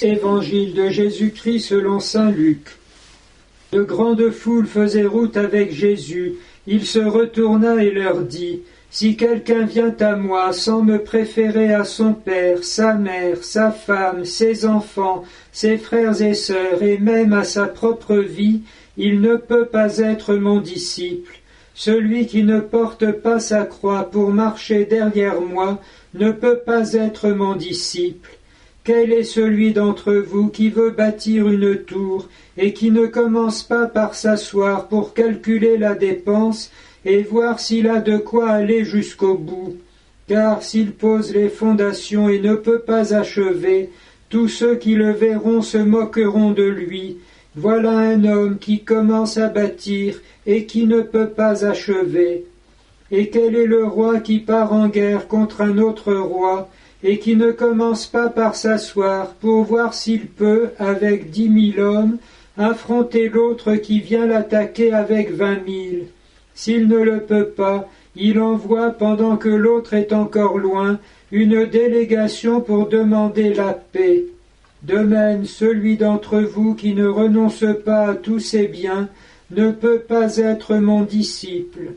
Évangile de Jésus-Christ selon saint Luc. De grandes foules faisaient route avec Jésus. Il se retourna et leur dit : Si quelqu'un vient à moi sans me préférer à son père, sa mère, sa femme, ses enfants, ses frères et sœurs, et même à sa propre vie, il ne peut pas être mon disciple. Celui qui ne porte pas sa croix pour marcher derrière moi ne peut pas être mon disciple. Quel est celui d'entre vous qui veut bâtir une tour et qui ne commence pas par s'asseoir pour calculer la dépense et voir s'il a de quoi aller jusqu'au bout? Car s'il pose les fondations et ne peut pas achever, tous ceux qui le verront se moqueront de lui. Voilà un homme qui commence à bâtir et qui ne peut pas achever. Et quel est le roi qui part en guerre contre un autre roi et qui ne commence pas par s'asseoir pour voir s'il peut, avec 10 000 hommes, affronter l'autre qui vient l'attaquer avec 20 000? S'il ne le peut pas, il envoie, pendant que l'autre est encore loin, une délégation pour demander la paix. De même, celui d'entre vous qui ne renonce pas à tous ses biens ne peut pas être mon disciple.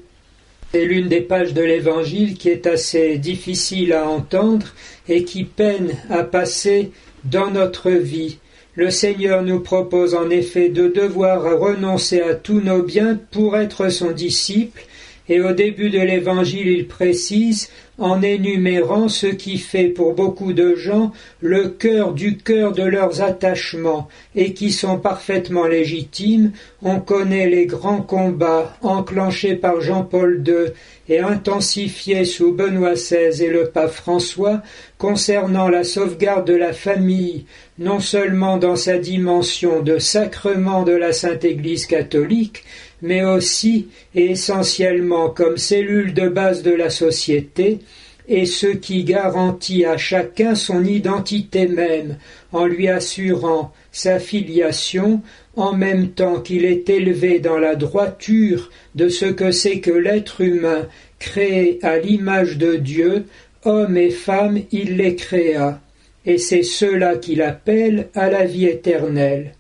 C'est l'une des pages de l'Évangile qui est assez difficile à entendre et qui peine à passer dans notre vie. Le Seigneur nous propose en effet de devoir renoncer à tous nos biens pour être son disciple, et au début de l'Évangile il précise, en énumérant ce qui fait pour beaucoup de gens le cœur du cœur de leurs attachements, et qui sont parfaitement légitimes. On connaît les grands combats enclenchés par Jean-Paul II et intensifiés sous Benoît XVI et le pape François concernant la sauvegarde de la famille, non seulement dans sa dimension de sacrement de la Sainte Église catholique, mais aussi et essentiellement comme cellule de base de la société, et ce qui garantit à chacun son identité même, en lui assurant sa filiation, en même temps qu'il est élevé dans la droiture de ce que c'est que l'être humain, créé à l'image de Dieu, hommes et femmes, il les créa, et c'est ceux-là qu'il appelle à la vie éternelle.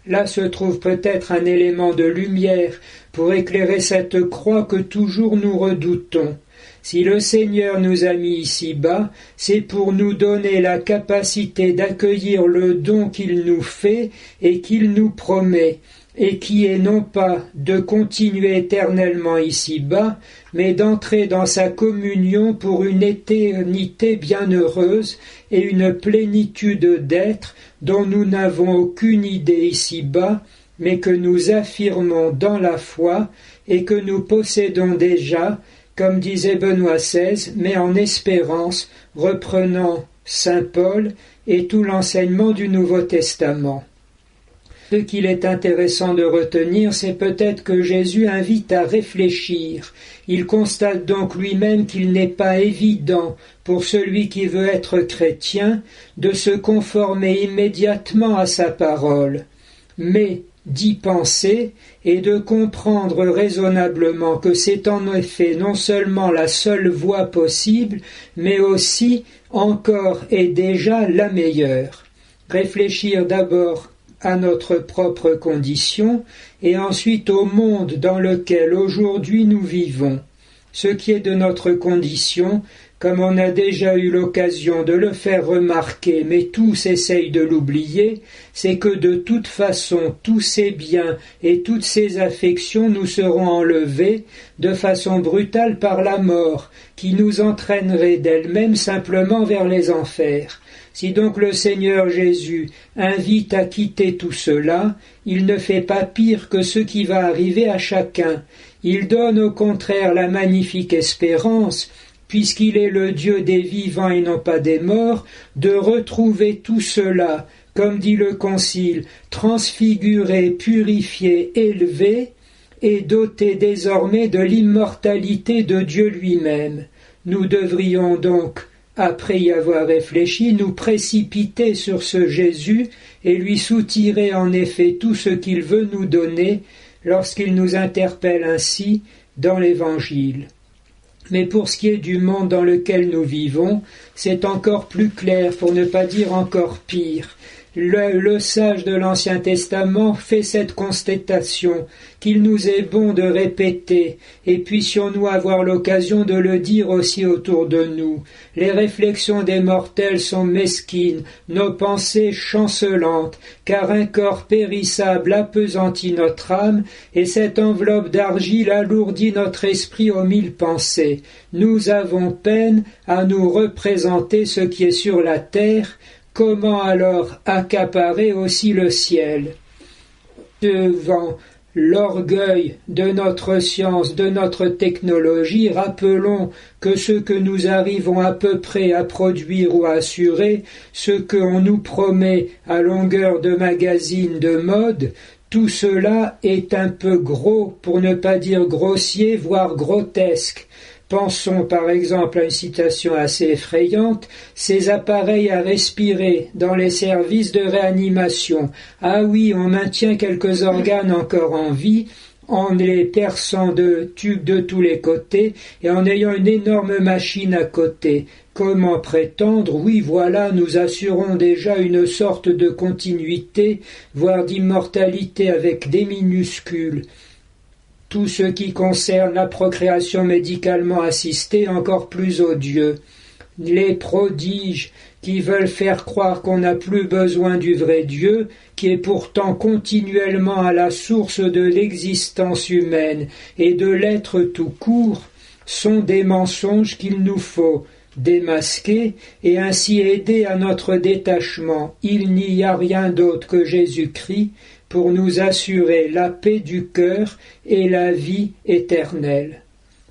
Là se trouve peut-être un élément de lumière pour éclairer cette croix que toujours nous redoutons. Si le Seigneur nous a mis ici-bas, c'est pour nous donner la capacité d'accueillir le don qu'il nous fait et qu'il nous promet, et qui est non pas de continuer éternellement ici-bas, mais d'entrer dans sa communion pour une éternité bienheureuse et une plénitude d'être dont nous n'avons aucune idée ici-bas, mais que nous affirmons dans la foi et que nous possédons déjà, comme disait Benoît XVI, mais en espérance, reprenant saint Paul et tout l'enseignement du Nouveau Testament. Ce qu'il est intéressant de retenir, c'est peut-être que Jésus invite à réfléchir. Il constate donc lui-même qu'il n'est pas évident pour celui qui veut être chrétien de se conformer immédiatement à sa parole, mais d'y penser et de comprendre raisonnablement que c'est en effet non seulement la seule voie possible, mais aussi encore et déjà la meilleure. Réfléchir d'abord à notre propre condition et ensuite au monde dans lequel aujourd'hui nous vivons. Ce qui est de notre condition, comme on a déjà eu l'occasion de le faire remarquer, mais tous essayent de l'oublier, c'est que de toute façon tous ces biens et toutes ces affections nous seront enlevés de façon brutale par la mort, qui nous entraînerait d'elle-même simplement vers les enfers. Si donc le Seigneur Jésus invite à quitter tout cela, il ne fait pas pire que ce qui va arriver à chacun. Il donne au contraire la magnifique espérance, puisqu'il est le Dieu des vivants et non pas des morts, de retrouver tout cela, comme dit le Concile, transfiguré, purifié, élevé, et doté désormais de l'immortalité de Dieu lui-même. Nous devrions donc, après y avoir réfléchi, nous précipiter sur ce Jésus et lui soutirer en effet tout ce qu'il veut nous donner lorsqu'il nous interpelle ainsi dans l'Évangile. Mais pour ce qui est du monde dans lequel nous vivons, c'est encore plus clair, pour ne pas dire encore pire. Le sage de l'Ancien Testament fait cette constatation qu'il nous est bon de répéter, et puissions-nous avoir l'occasion de le dire aussi autour de nous. Les réflexions des mortels sont mesquines, nos pensées chancelantes, car un corps périssable appesantit notre âme, et cette enveloppe d'argile alourdit notre esprit aux mille pensées. Nous avons peine à nous représenter ce qui est sur la terre. Comment alors accaparer aussi le ciel? Devant l'orgueil de notre science, de notre technologie, rappelons que ce que nous arrivons à peu près à produire ou à assurer, ce qu'on nous promet à longueur de magazines de mode, tout cela est un peu gros, pour ne pas dire grossier, voire grotesque. Pensons par exemple à une citation assez effrayante, ces appareils à respirer dans les services de réanimation. Ah oui, on maintient quelques organes encore en vie, en les perçant de tubes de tous les côtés et en ayant une énorme machine à côté. Comment prétendre, oui voilà, nous assurons déjà une sorte de continuité, voire d'immortalité avec des minuscules. Tout ce qui concerne la procréation médicalement assistée, encore plus odieux. Les prodiges qui veulent faire croire qu'on n'a plus besoin du vrai Dieu, qui est pourtant continuellement à la source de l'existence humaine et de l'être tout court, sont des mensonges qu'il nous faut démasquer et ainsi aider à notre détachement. Il n'y a rien d'autre que Jésus-Christ pour nous assurer la paix du cœur et la vie éternelle.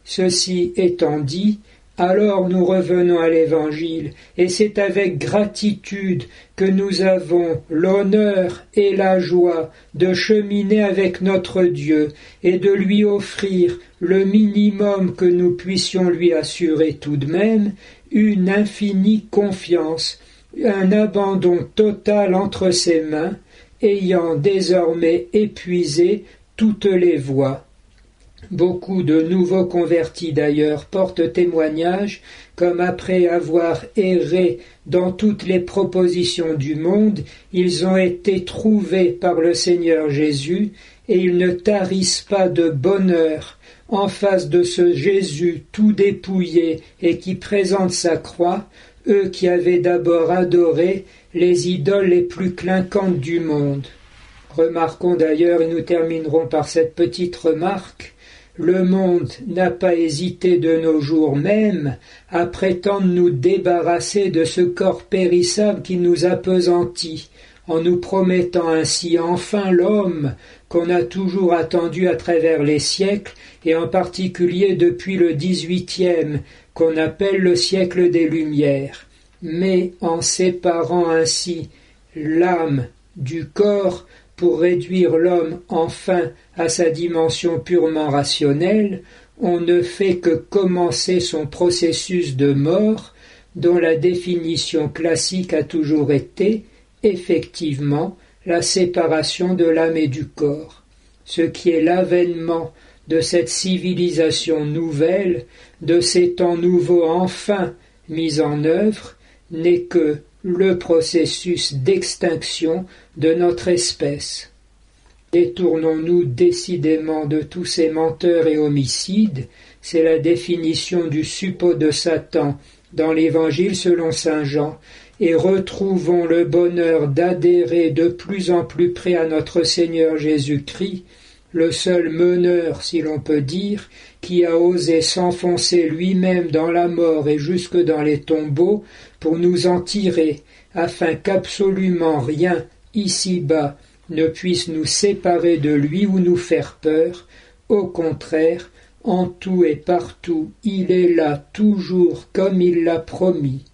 Ceci étant dit, alors nous revenons à l'Évangile, et c'est avec gratitude que nous avons l'honneur et la joie de cheminer avec notre Dieu et de lui offrir le minimum que nous puissions lui assurer tout de même, une infinie confiance, un abandon total entre ses mains, ayant désormais épuisé toutes les voies. Beaucoup de nouveaux convertis d'ailleurs portent témoignage, comme après avoir erré dans toutes les propositions du monde, ils ont été trouvés par le Seigneur Jésus, et ils ne tarissent pas de bonheur en face de ce Jésus tout dépouillé et qui présente sa croix, eux qui avaient d'abord adoré les idoles les plus clinquantes du monde. Remarquons d'ailleurs, et nous terminerons par cette petite remarque, le monde n'a pas hésité de nos jours même à prétendre nous débarrasser de ce corps périssable qui nous appesantit, en nous promettant ainsi enfin l'homme qu'on a toujours attendu à travers les siècles, et en particulier depuis le XVIIIe, qu'on appelle le siècle des Lumières. Mais en séparant ainsi l'âme du corps pour réduire l'homme enfin à sa dimension purement rationnelle, on ne fait que commencer son processus de mort, dont la définition classique a toujours été, effectivement, la séparation de l'âme et du corps, ce qui est l'avènement de cette civilisation nouvelle, de ces temps nouveaux enfin mis en œuvre, n'est que le processus d'extinction de notre espèce. Détournons-nous décidément de tous ces menteurs et homicides, c'est la définition du suppôt de Satan dans l'Évangile selon saint Jean, et retrouvons le bonheur d'adhérer de plus en plus près à notre Seigneur Jésus-Christ, le seul meneur, si l'on peut dire, qui a osé s'enfoncer lui-même dans la mort et jusque dans les tombeaux pour nous en tirer, afin qu'absolument rien, ici-bas, ne puisse nous séparer de lui ou nous faire peur. Au contraire, en tout et partout, il est là toujours comme il l'a promis.